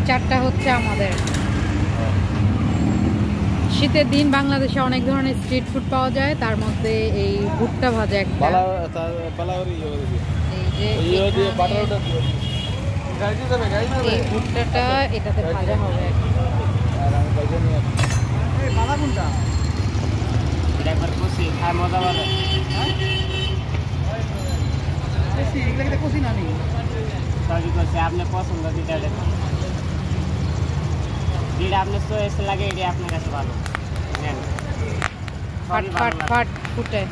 চারটা হচ্ছে আমাদের। শীতের দিন বাংলাদেশে অনেক ধরনের স্ট্রিট ফুড পাওয়া যায়, তার মধ্যে এই ভুট্টা ভাজা একটা। এই ভুট্টাটা এটাতে ভাজা হবে। আপনার পছন্দ যেটা আপনার চয়েস লাগে এটা আপনার কাছে ভালো। ফাট ফাট ফাট ফুটে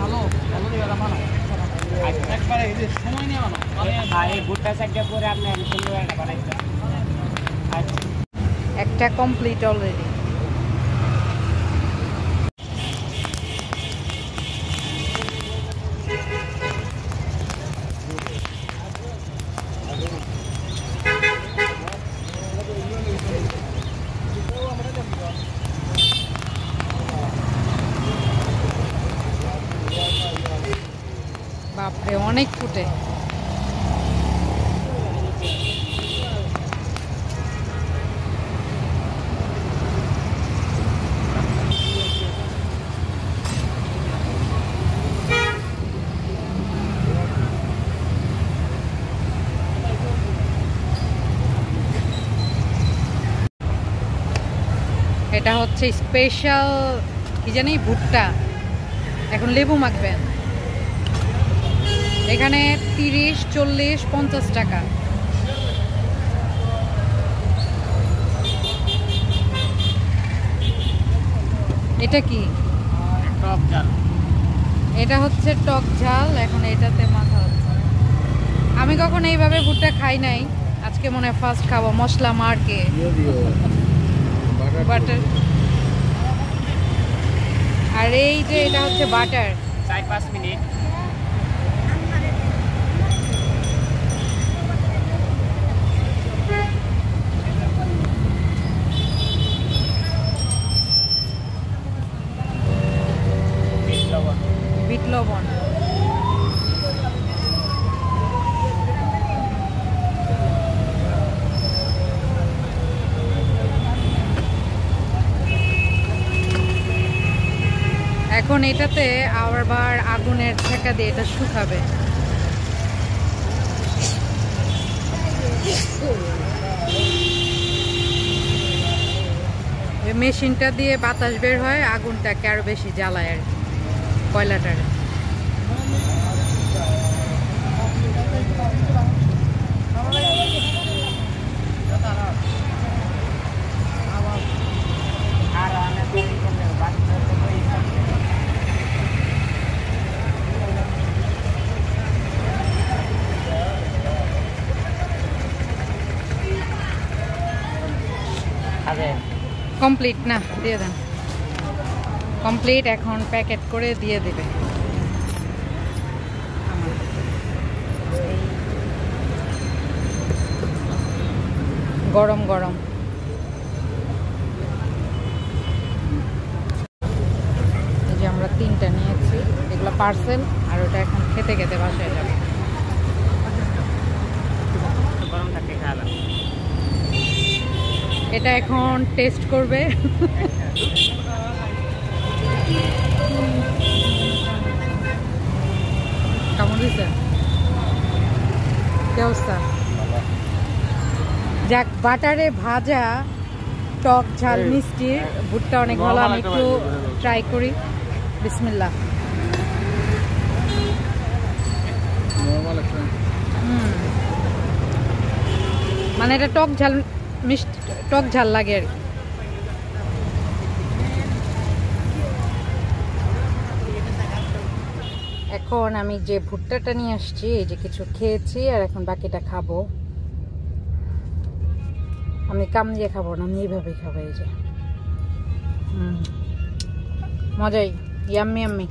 ভালো সময় নিয়ে এই ভুট্টা চারটা করে আপনি সুন্দর একটা বানাইতে। একটা কমপ্লিট অলরেডি। বাপরে অনেক ফুটে। এটা হচ্ছে স্পেশাল কি জানি ভুট্টা। এখন লেবু মাখবেন। এখানে 30, 40, 50 টাকা। এটা কি? টক ঝাল। এটা হচ্ছে টক ঝাল। এখন এটাতে মাখা হচ্ছে। আমি কখনো এইভাবে ভুট্টা খাই নাই, আজকে মনে হয় ফার্স্ট খাবো। মশলা মারকে বাটার। আর এই যে এটা হচ্ছে বাটার। 4-5 মিনিট। বিট লবণ। এখন এটাতে আবার আগুনের ছেঁকা দিয়ে এটা শুকাবে। মেশিনটা দিয়ে বাতাস বের হয়, আগুনটাকে আরো বেশি জ্বালায় আর কি কয়লাটারে। কমপ্লিট না, দিয়ে দেন। কমপ্লিট। এখন প্যাকেট করে দিয়ে দেবে। গরম গরম। এই যে আমরা 3টা নিয়েছি, এগুলো পার্সেল। আর ওটা এখন খেতে খেতে বাসায় যাবে। এটা এখন টেস্ট করবে। কেমন হয়েছে? কি অবস্থা? যাক, বাটারে ভাজা টক ঝাল মিষ্টি ভুট্টা অনেক ভালো। আমি একটু ট্রাই করি। বিসমিল্লাহ। মানে এটা টক ঝাল মিষ্টি, টক ঝাল লাগে আর কি। এখন আমি যে ভুট্টাটা নিয়ে আসছি, এই যে কিছু খেয়েছি আর এখন বাকিটা খাবো। আমি কাম দিয়ে খাবো না, আমি এইভাবেই খাবো। এই যে মজাই, ইয়াম্মি ইয়াম্মি।